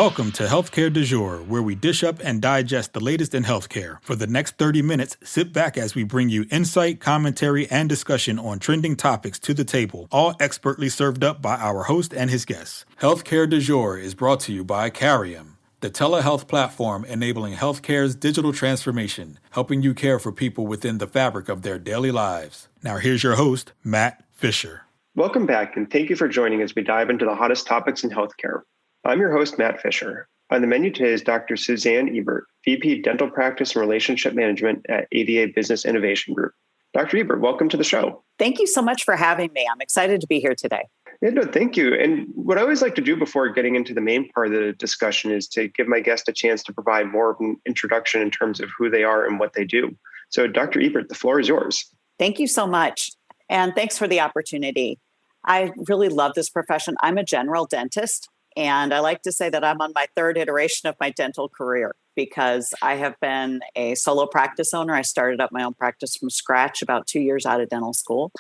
Welcome to Healthcare du Jour, where we dish up and digest the latest in healthcare. For the next 30 minutes, sit back as we bring you insight, commentary, and discussion on trending topics to the table, all expertly served up by our host and his guests. Healthcare du Jour is brought to you by Carium, the telehealth platform enabling healthcare's digital transformation, helping you care for people within the fabric of their daily lives. Now here's your host, Matt Fisher. Welcome back, and thank you for joining as we dive into the hottest topics in healthcare. I'm your host, Matt Fisher. On the menu today is Dr. Suzanne Ebert, VP Dental Practice and Relationship Management at ADA Business Innovation Group. Dr. Ebert, welcome to the show. Thank you so much for having me. I'm excited to be here today. Yeah, no, thank you. And what I always like to do before getting into the main part of the discussion is to give my guest a chance to provide more of an introduction in terms of who they are and what they do. So Dr. Ebert, the floor is yours. Thank you so much. And thanks for the opportunity. I really love this profession. I'm a general dentist. And I like to say that I'm on my third iteration of my dental career because I have been a solo practice owner. I started up my own practice from scratch about 2 years out of dental school.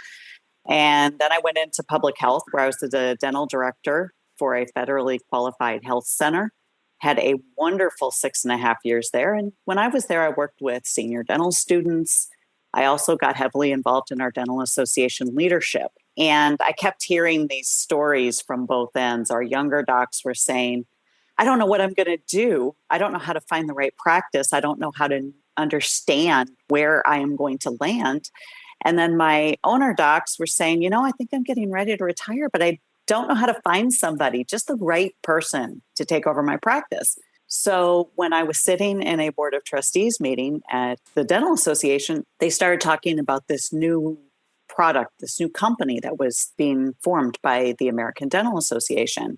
And then I went into public health where I was the dental director for a federally qualified health center. Had a wonderful 6.5 years there. And when I was there, I worked with senior dental students. I also got heavily involved in our dental association leadership. And I kept hearing these stories from both ends. Our younger docs were saying, I don't know what I'm going to do. I don't know how to find the right practice. I don't know how to understand where I am going to land. And then my owner docs were saying, I think I'm getting ready to retire, but I don't know how to find somebody, just the right person to take over my practice. So when I was sitting in a board of trustees meeting at the Dental Association, they started talking about this new product, this new company that was being formed by the American Dental Association.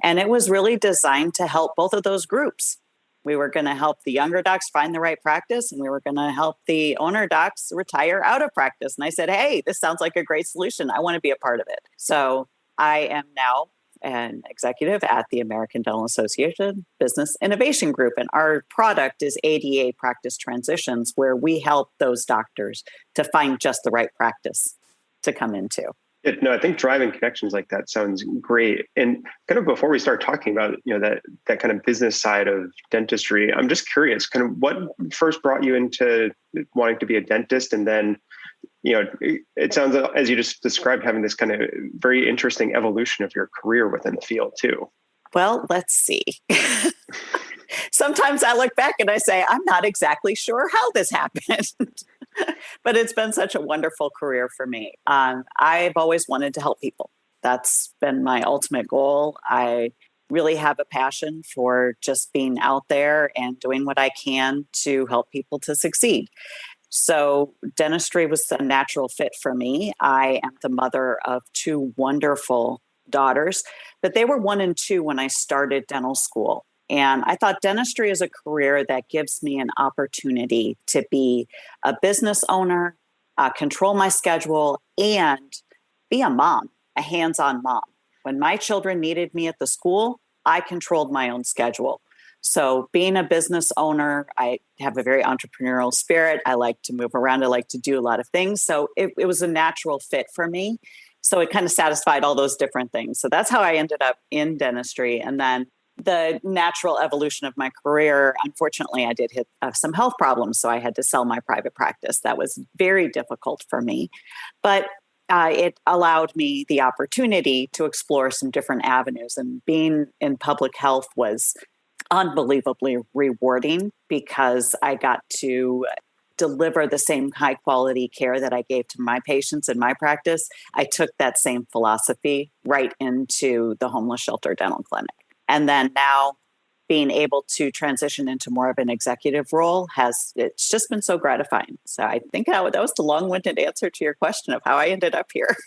And it was really designed to help both of those groups. We were going to help the younger docs find the right practice, and we were going to help the owner docs retire out of practice. And I said, hey, this sounds like a great solution. I want to be a part of it. So I am now an executive at the American Dental Association Business Innovation Group. And our product is ADA Practice Transitions, where we help those doctors to find just the right practice to come into. No, I think driving connections like that sounds great. And kind of before we start talking about, that kind of business side of dentistry, I'm just curious, kind of what first brought you into wanting to be a dentist? And then, it sounds, as you just described, having this kind of very interesting evolution of your career within the field too. Well, let's see. Sometimes I look back and I say, I'm not exactly sure how this happened. But it's been such a wonderful career for me. I've always wanted to help people. That's been my ultimate goal. I really have a passion for just being out there and doing what I can to help people to succeed. So dentistry was a natural fit for me. I am the mother of 2 wonderful daughters, but they were 1 and 2 when I started dental school. And I thought dentistry is a career that gives me an opportunity to be a business owner, control my schedule, and be a mom, a hands-on mom. When my children needed me at the school, I controlled my own schedule. So being a business owner, I have a very entrepreneurial spirit. I like to move around. I like to do a lot of things. So it was a natural fit for me. So it kind of satisfied all those different things. So that's how I ended up in dentistry. And then the natural evolution of my career, unfortunately, I did hit some health problems. So I had to sell my private practice. That was very difficult for me. But it allowed me the opportunity to explore some different avenues. And being in public health was unbelievably rewarding because I got to deliver the same high quality care that I gave to my patients in my practice. I took that same philosophy right into the homeless shelter dental clinic. And then now being able to transition into more of an executive role it's just been so gratifying. So I think that was the long-winded answer to your question of how I ended up here.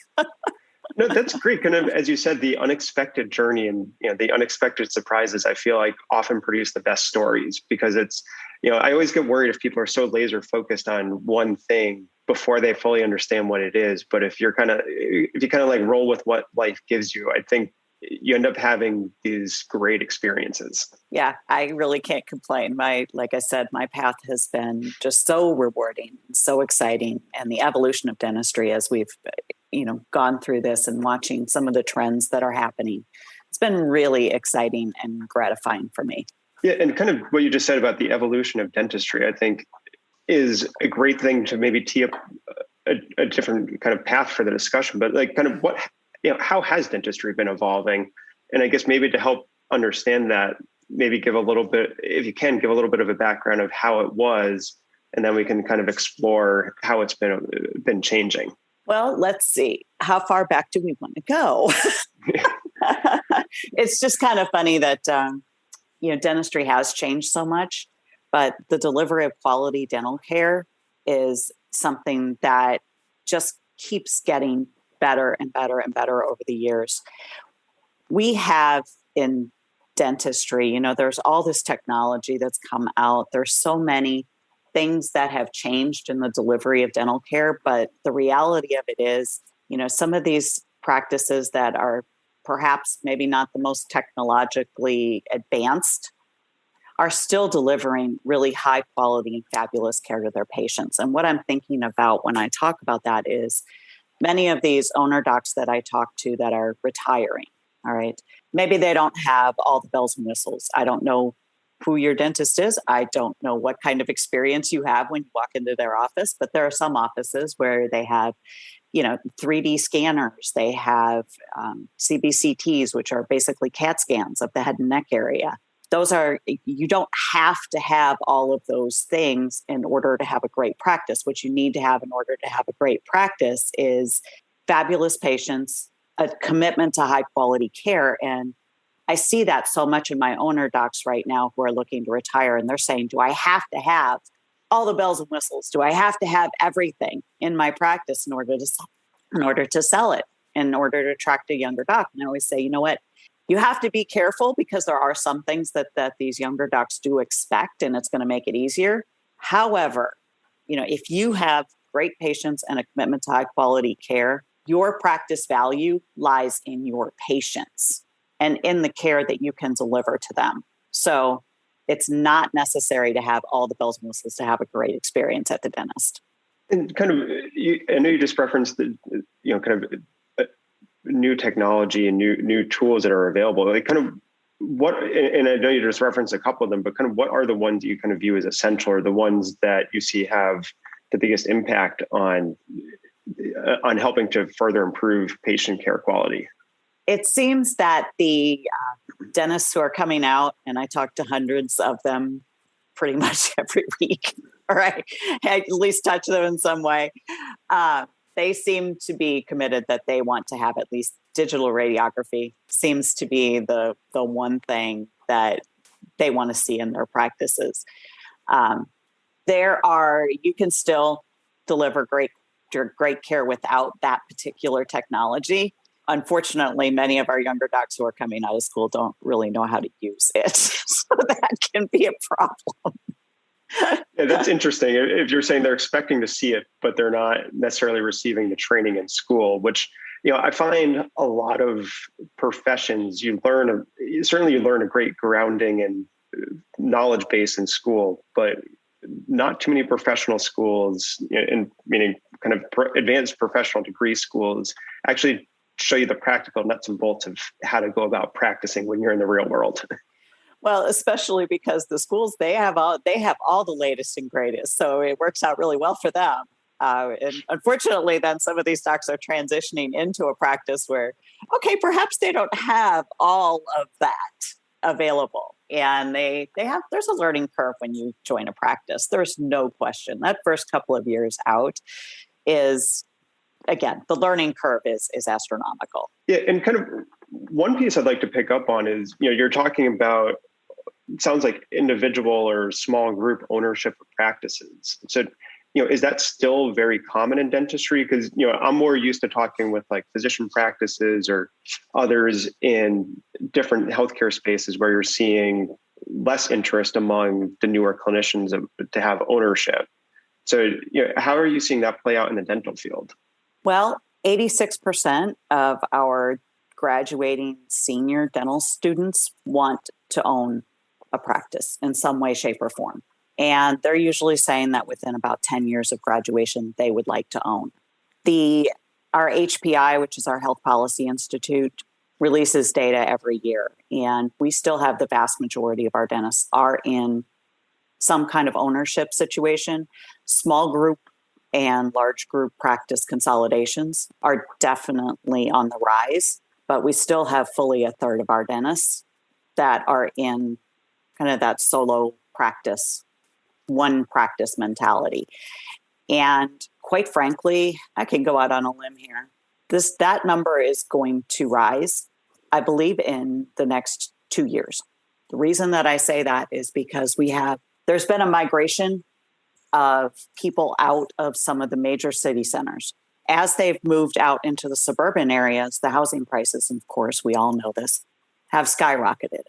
No, that's great. Kind of, as you said, the unexpected journey and the unexpected surprises, I feel like often produce the best stories because it's, I always get worried if people are so laser focused on one thing before they fully understand what it is. But if you kind of like roll with what life gives you, I think you end up having these great experiences. Yeah, I really can't complain. Like I said, my path has been just so rewarding, so exciting. And the evolution of dentistry as we've, gone through this and watching some of the trends that are happening, it's been really exciting and gratifying for me. Yeah, and kind of what you just said about the evolution of dentistry, I think is a great thing to maybe tee up a different kind of path for the discussion. But like kind of how has dentistry been evolving? And I guess maybe to help understand that, maybe give a little bit, if you can, give a little bit of a background of how it was, and then we can kind of explore how it's been changing. Well, let's see. How far back do we want to go? It's just kind of funny that, dentistry has changed so much, but the delivery of quality dental care is something that just keeps getting better and better and better over the years. We have in dentistry, there's all this technology that's come out. There's so many things that have changed in the delivery of dental care, but the reality of it is, some of these practices that are perhaps maybe not the most technologically advanced are still delivering really high quality and fabulous care to their patients. And what I'm thinking about when I talk about that is many of these owner docs that I talk to that are retiring, all right, maybe they don't have all the bells and whistles. I don't know who your dentist is. I don't know what kind of experience you have when you walk into their office, but there are some offices where they have, 3D scanners. They have CBCTs, which are basically CAT scans of the head and neck area. You don't have to have all of those things in order to have a great practice. What you need to have in order to have a great practice is fabulous patients, a commitment to high quality care. And I see that so much in my owner docs right now who are looking to retire, and they're saying, do I have to have all the bells and whistles? Do I have to have everything in my practice in order to sell it, in order to attract a younger doc? And I always say, you know what? You have to be careful because there are some things that these younger docs do expect, and it's going to make it easier. However, if you have great patients and a commitment to high quality care, your practice value lies in your patients and in the care that you can deliver to them. So it's not necessary to have all the bells and whistles to have a great experience at the dentist. And kind of, I know you just referenced the, kind of new technology and new tools that are available. Like kind of and I know you just referenced a couple of them, but kind of what are the ones you kind of view as essential, or the ones that you see have the biggest impact on helping to further improve patient care quality? It seems that the dentists who are coming out, and I talk to hundreds of them pretty much every week, all right, I at least touch them in some way. They seem to be committed that they want to have at least digital radiography seems to be the one thing that they want to see in their practices. You can still deliver great care without that particular technology. Unfortunately, many of our younger docs who are coming out of school don't really know how to use it. So that can be a problem. Yeah, that's interesting. If you're saying they're expecting to see it, but they're not necessarily receiving the training in school, which, I find a lot of professions, you learn a great grounding and knowledge base in school, but not too many professional schools, meaning kind of advanced professional degree schools, actually show you the practical nuts and bolts of how to go about practicing when you're in the real world. Well, especially because the schools, they have all the latest and greatest. So it works out really well for them. And unfortunately, then some of these docs are transitioning into a practice where, okay, perhaps they don't have all of that available. And there's a learning curve when you join a practice. There's no question. That first couple of years out is, again, the learning curve is astronomical. Yeah, and kind of one piece I'd like to pick up on is, you're talking about, it sounds like individual or small group ownership of practices. So, is that still very common in dentistry? Because, I'm more used to talking with like physician practices or others in different healthcare spaces where you're seeing less interest among the newer clinicians to have ownership. So, how are you seeing that play out in the dental field? Well, 86% of our graduating senior dental students want to own a practice in some way, shape, or form. And they're usually saying that within about 10 years of graduation, they would like to own. Our HPI, which is our Health Policy Institute, releases data every year. And we still have the vast majority of our dentists are in some kind of ownership situation. Small group and large group practice consolidations are definitely on the rise, but we still have fully a third of our dentists that are in kind of that solo practice, one practice mentality. And quite frankly, I can go out on a limb here. That number is going to rise, I believe, in the next 2 years. The reason that I say that is because there's been a migration of people out of some of the major city centers. As they've moved out into the suburban areas, the housing prices, of course, we all know this, have skyrocketed.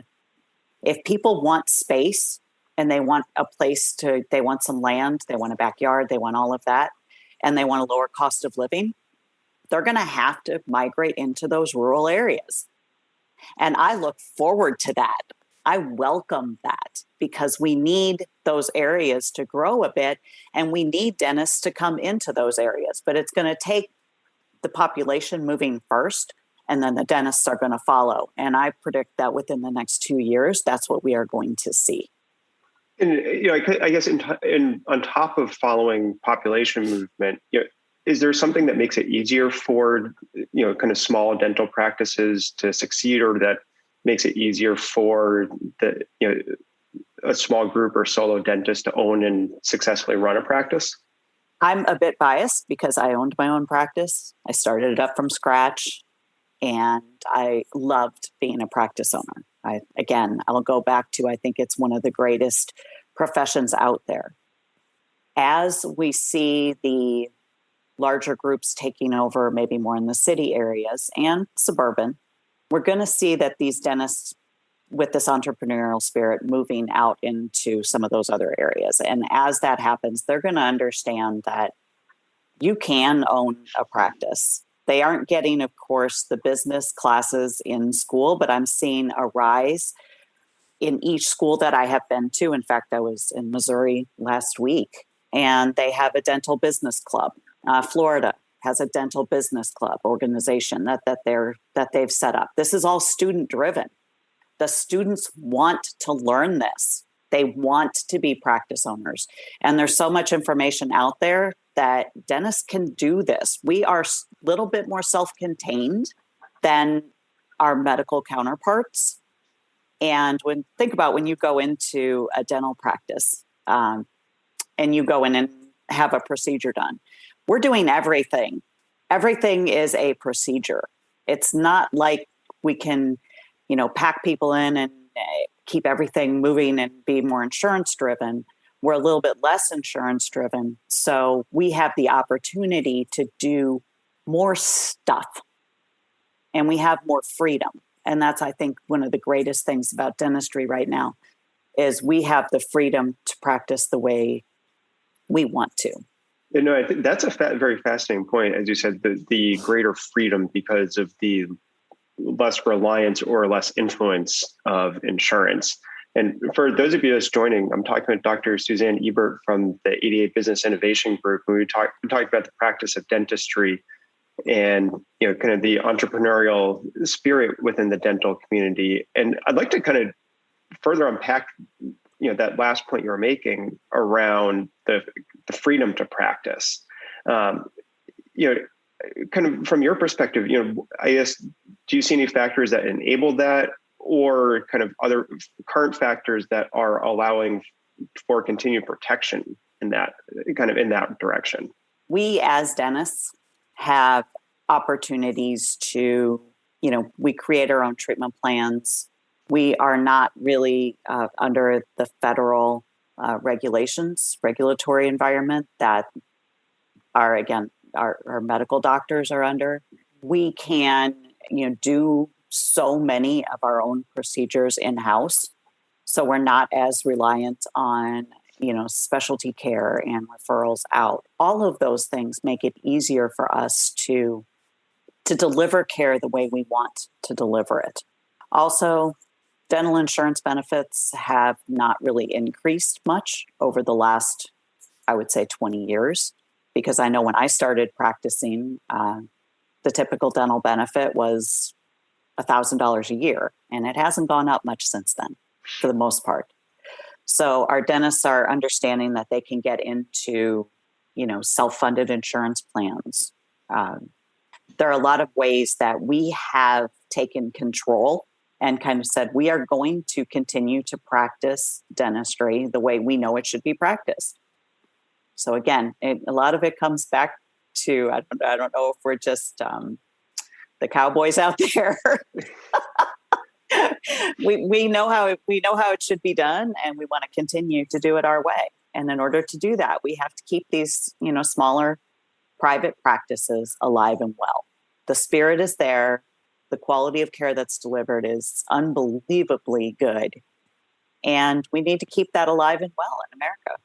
If people want space and they want a place they want some land, they want a backyard, they want all of that, and they want a lower cost of living, they're going to have to migrate into those rural areas. And I look forward to that. I welcome that because we need those areas to grow a bit and we need dentists to come into those areas. But it's going to take the population moving first and then the dentists are going to follow. And I predict that within the next 2 years, that's what we are going to see. And I guess on top of following population movement, is there something that makes it easier for kind of small dental practices to succeed, or that makes it easier for a small group or solo dentist to own and successfully run a practice? I'm a bit biased because I owned my own practice. I started it up from scratch and I loved being a practice owner. I'll go back to, I think it's one of the greatest professions out there. As we see the larger groups taking over, maybe more in the city areas and suburban, we're going to see that these dentists with this entrepreneurial spirit moving out into some of those other areas. And as that happens, they're going to understand that you can own a practice. They aren't getting, of course, the business classes in school, but I'm seeing a rise in each school that I have been to. In fact, I was in Missouri last week, and they have a dental business club. Florida has a dental business club organization that they've set up. This is all student driven. The students want to learn this. They want to be practice owners. And there's so much information out there that dentists can do this. We are a little bit more self-contained than our medical counterparts. And think about when you go into a dental practice and you go in and have a procedure done. We're doing everything. Everything is a procedure. It's not like we can, pack people in and keep everything moving and be more insurance driven. We're a little bit less insurance driven. So we have the opportunity to do more stuff and we have more freedom. And that's, I think, one of the greatest things about dentistry right now is we have the freedom to practice the way we want to. I think that's a very fascinating point. As you said, the greater freedom because of the less reliance or less influence of insurance. And for those of you that's joining, I'm talking with Dr. Suzanne Ebert from the 88 Business Innovation Group. And we talked about the practice of dentistry and kind of the entrepreneurial spirit within the dental community. And I'd like to kind of further unpack that last point you were making around the freedom to practice. Kind of from your perspective, I guess, do you see any factors that enable that, or kind of other current factors that are allowing for continued protection in that direction? We as dentists have opportunities to, we create our own treatment plans. We are not really under the federal regulatory environment that our medical doctors are under. We can, do so many of our own procedures in-house. So we're not as reliant on, specialty care and referrals out. All of those things make it easier for us to deliver care the way we want to deliver it. Also, dental insurance benefits have not really increased much over the last, I would say, 20 years, because I know when I started practicing, the typical dental benefit was $1,000 a year, and it hasn't gone up much since then, for the most part. So our dentists are understanding that they can get into, self-funded insurance plans. There are a lot of ways that we have taken control and kind of said, we are going to continue to practice dentistry the way we know it should be practiced. So again, a lot of it comes back to, I don't know if we're just the cowboys out there. we know how it should be done, and we want to continue to do it our way. And in order to do that, we have to keep these, smaller private practices alive and well. The spirit is there. The quality of care that's delivered is unbelievably good. And we need to keep that alive and well in America.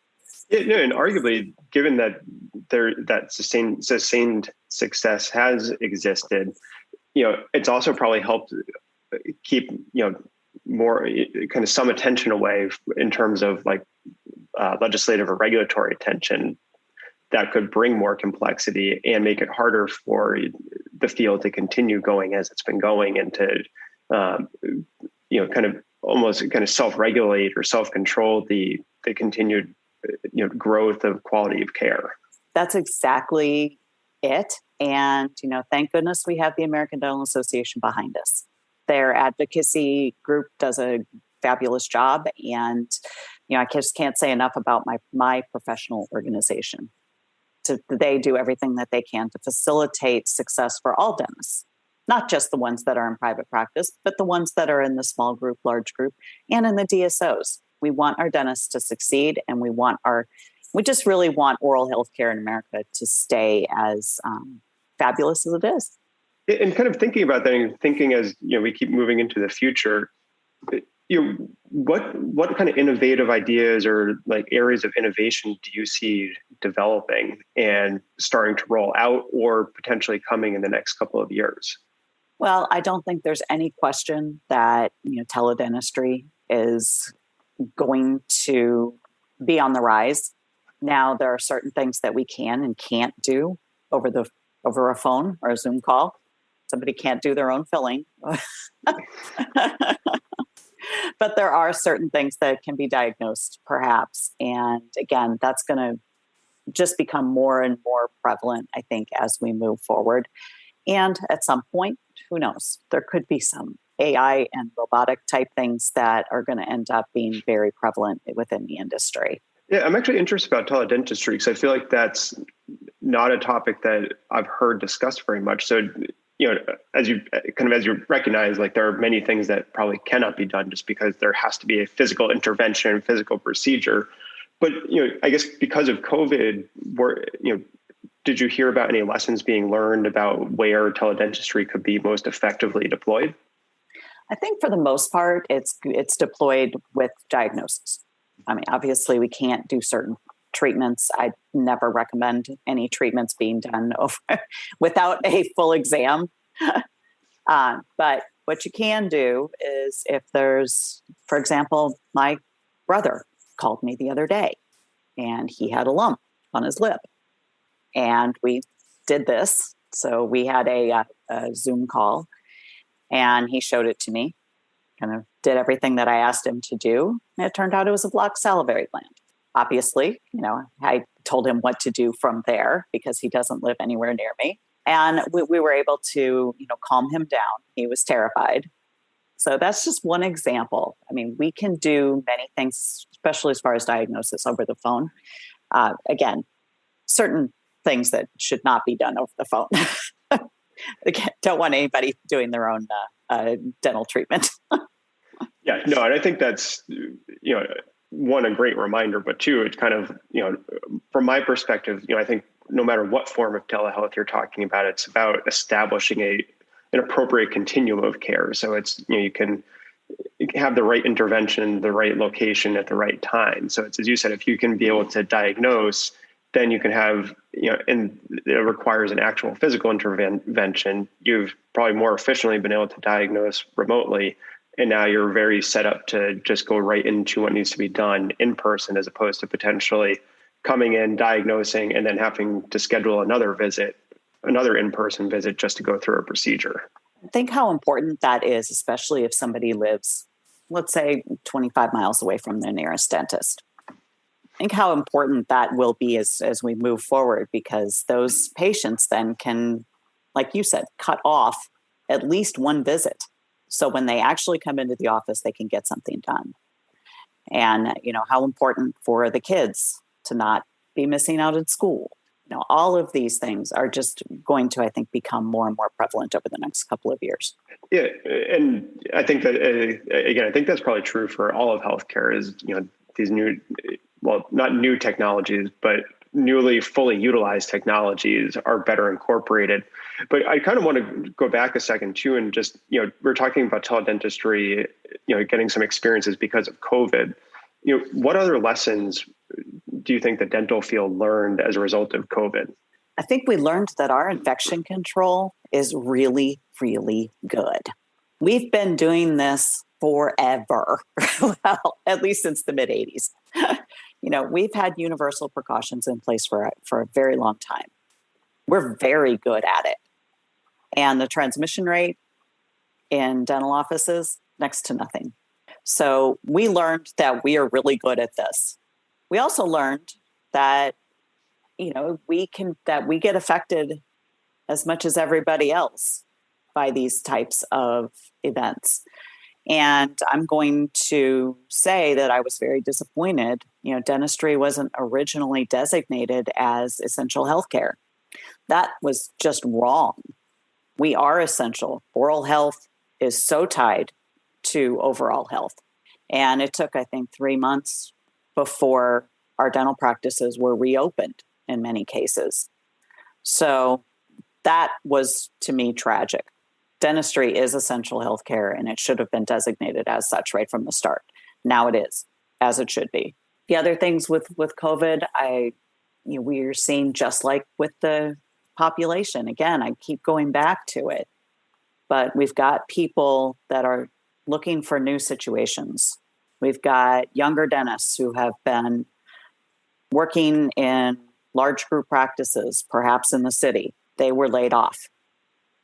Yeah, no, and arguably, given that that sustained success has existed, it's also probably helped keep, more kind of some attention away in terms of like legislative or regulatory attention that could bring more complexity and make it harder for the field to continue going as it's been going, and to, kind of almost kind of self-regulate or self-control the continued, growth of quality of care. That's exactly it. And, thank goodness we have the American Dental Association behind us. Their advocacy group does a fabulous job. And, I just can't say enough about my professional organization. They do everything that they can to facilitate success for all dentists, not just the ones that are in private practice, but the ones that are in the small group, large group, and in the DSOs. We want our dentists to succeed, and we just really want oral health care in America to stay as fabulous as it is. And kind of thinking about that, and thinking as we keep moving into the future, what kind of innovative ideas or like areas of innovation do you see developing and starting to roll out, or potentially coming in the next couple of years? Well, I don't think there's any question that teledentistry is going to be on the rise. Now, there are certain things that we can and can't do over a phone or a Zoom call. Somebody can't do their own filling. But there are certain things that can be diagnosed, perhaps. And again, that's going to just become more and more prevalent, I think, as we move forward. And at some point, who knows, there could be some AI and robotic type things that are going to end up being very prevalent within the industry. Yeah, I'm actually interested about teledentistry because I feel like that's not a topic that I've heard discussed very much. So, as you recognize, like there are many things that probably cannot be done just because there has to be a physical intervention, physical procedure. But, I guess because of COVID, did you hear about any lessons being learned about where teledentistry could be most effectively deployed? I think for the most part, it's deployed with diagnosis. I mean, obviously, we can't do certain treatments. I never recommend any treatments being done without a full exam. But what you can do is if there's, for example, my brother called me the other day and he had a lump on his lip. And we did this. So we had a Zoom call and he showed it to me, kind of did everything that I asked him to do. And it turned out it was a blocked salivary gland. Obviously, I told him what to do from there because he doesn't live anywhere near me. And we were able to, calm him down. He was terrified. So that's just one example. I mean, we can do many things, especially as far as diagnosis over the phone. Again, certain things that should not be done over the phone. Again, don't want anybody doing their own dental treatment. Yeah, no, and I think that's, one, a great reminder, but two, it's kind of, from my perspective, I think no matter what form of telehealth you're talking about, it's about establishing an appropriate continuum of care. So it's, you can have the right intervention, the right location at the right time. So it's, as you said, if you can be able to diagnose, then you can have, and it requires an actual physical intervention. You've probably more efficiently been able to diagnose remotely. And now you're very set up to just go right into what needs to be done in person, as opposed to potentially coming in, diagnosing, and then having to schedule another in-person visit just to go through a procedure. Think how important that is, especially if somebody lives, let's say, 25 miles away from their nearest dentist. Think how important that will be as we move forward, because those patients then can, like you said, cut off at least one visit. So when they actually come into the office, they can get something done. And, how important for the kids to not be missing out in school. All of these things are just going to, I think, become more and more prevalent over the next couple of years. Yeah. And I think that, again, I think that's probably true for all of healthcare is, these new, well, not new technologies, but newly fully utilized technologies are better incorporated. But I kind of want to go back a second too, and just, we're talking about teledentistry, getting some experiences because of COVID. What other lessons do you think the dental field learned as a result of COVID? I think we learned that our infection control is really, really good. We've been doing this forever, well, at least since the mid 80s. We've had universal precautions in place for a very long time. We're very good at it. And the transmission rate in dental offices, next to nothing. So we learned that we are really good at this. We also learned that, we get affected as much as everybody else by these types of events. And I'm going to say that I was very disappointed. Dentistry wasn't originally designated as essential healthcare. That was just wrong. We are essential. Oral health is so tied to overall health. And it took, I think, 3 months before our dental practices were reopened in many cases. So that was, to me, tragic. Dentistry is essential healthcare, and it should have been designated as such right from the start. Now it is, as it should be. The other things with COVID, we're seeing just like with the population. Again, I keep going back to it, but we've got people that are looking for new situations. We've got younger dentists who have been working in large group practices, perhaps in the city. They were laid off.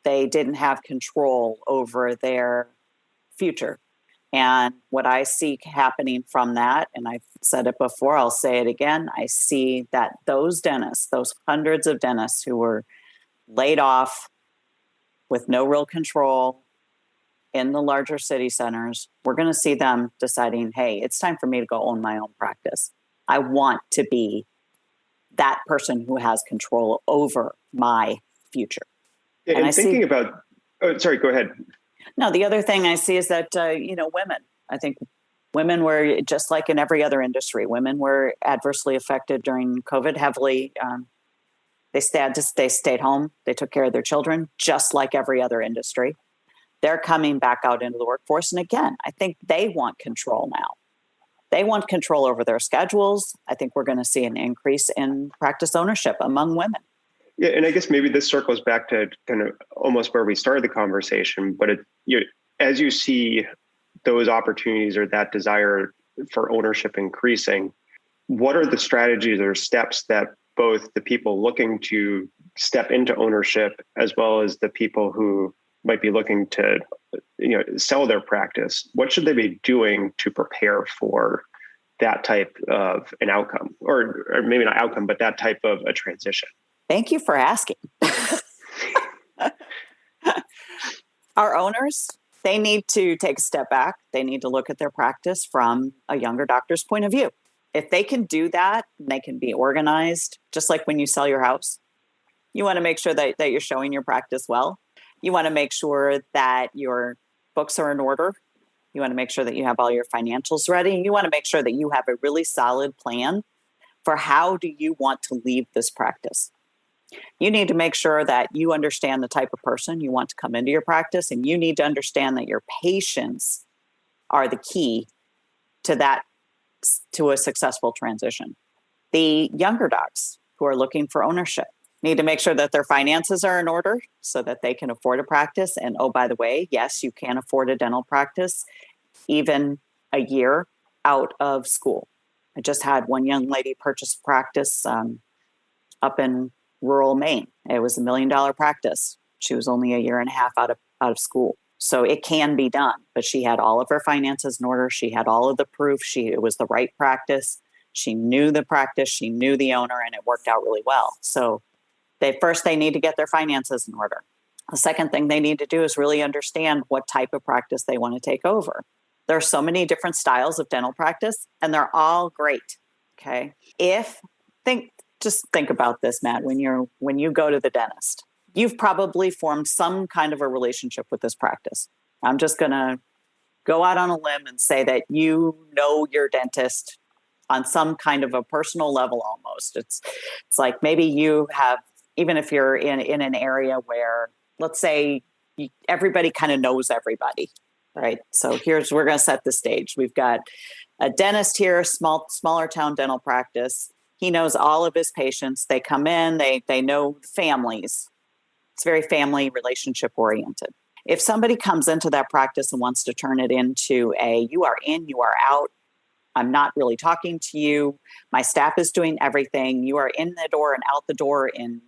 They didn't have control over their future. And what I see happening from that, and I've said it before, I'll say it again, I see that those dentists, those hundreds of dentists who were laid off with no real control in the larger city centers, we're going to see them deciding, hey, it's time for me to go own my own practice. I want to be that person who has control over my future. Yeah, and thinking about, sorry, go ahead. No, the other thing I see is that, women, I think women were, just like in every other industry, women were adversely affected during COVID heavily. They stayed home. They took care of their children, just like every other industry. They're coming back out into the workforce. And again, I think they want control now. They want control over their schedules. I think we're going to see an increase in practice ownership among women. Yeah, and I guess maybe this circles back to kind of almost where we started the conversation, but as you see those opportunities or that desire for ownership increasing, what are the strategies or steps that both the people looking to step into ownership as well as the people who might be looking to sell their practice, what should they be doing to prepare for that type of an outcome, or maybe not outcome, but that type of a transition? Thank you for asking. Our owners, they need to take a step back. They need to look at their practice from a younger doctor's point of view. If they can do that, they can be organized, just like when you sell your house. You want to make sure that you're showing your practice well. You want to make sure that your books are in order. You want to make sure that you have all your financials ready. You want to make sure that you have a really solid plan for how do you want to leave this practice. You need to make sure that you understand the type of person you want to come into your practice, and you need to understand that your patients are the key to that, to a successful transition. The younger docs who are looking for ownership need to make sure that their finances are in order so that they can afford a practice. And oh, by the way, yes, you can afford a dental practice even a year out of school. I just had one young lady purchase a practice up in rural Maine. It was $1 million practice. She was only a year and a half out out of school. So it can be done, but she had all of her finances in order. She had all of the proof. It was the right practice. She knew the practice. She knew the owner, and it worked out really well. So they need to get their finances in order. The second thing they need to do is really understand what type of practice they want to take over. There are so many different styles of dental practice, and they're all great. Okay. Just think about this, Matt, when you go to the dentist, you've probably formed some kind of a relationship with this practice. I'm just going to go out on a limb and say that you know your dentist on some kind of a personal level almost. It's like maybe you have, even if you're in an area where, let's say, everybody kind of knows everybody, right? So we're going to set the stage. We've got a dentist here, smaller town dental practice. He knows all of his patients. They come in, they know families. It's very family relationship oriented. If somebody comes into that practice and wants to turn it into you are in, you are out, I'm not really talking to you, my staff is doing everything, you are in the door and out the door in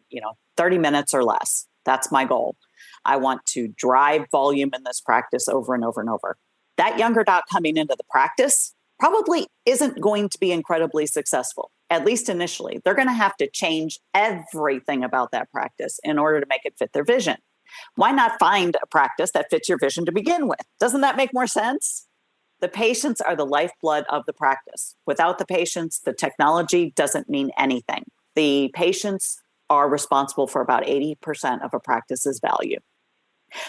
30 minutes or less. That's my goal. I want to drive volume in this practice over and over and over. That younger doc coming into the practice probably isn't going to be incredibly successful, at least initially. They're going to have to change everything about that practice in order to make it fit their vision. Why not find a practice that fits your vision to begin with? Doesn't that make more sense? The patients are the lifeblood of the practice. Without the patients, the technology doesn't mean anything. The patients are responsible for about 80% of a practice's value.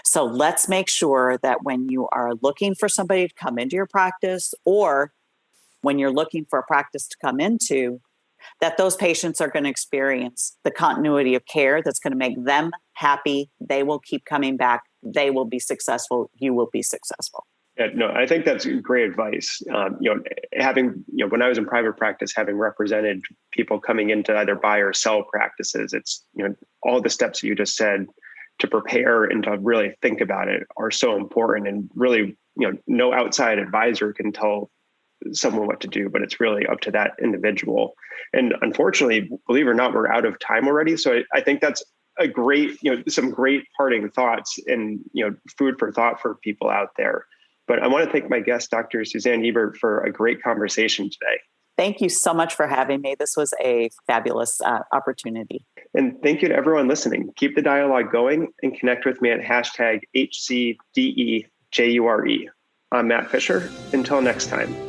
So let's make sure that when you are looking for somebody to come into your practice, or when you're looking for a practice to come into, that those patients are going to experience the continuity of care that's going to make them happy. They will keep coming back. They will be successful. You will be successful. Yeah, no, I think that's great advice. When I was in private practice, having represented people coming in to either buy or sell practices, it's, all the steps you just said to prepare and to really think about it are so important. And really, no outside advisor can tell someone what to do, but it's really up to that individual. And unfortunately, believe it or not, we're out of time already. So I think that's a great, some great parting thoughts and, food for thought for people out there. But I want to thank my guest, Dr. Suzanne Ebert, for a great conversation today. Thank you so much for having me. This was a fabulous opportunity. And thank you to everyone listening. Keep the dialogue going and connect with me at #HCDEJURE. I'm Matt Fisher. Until next time.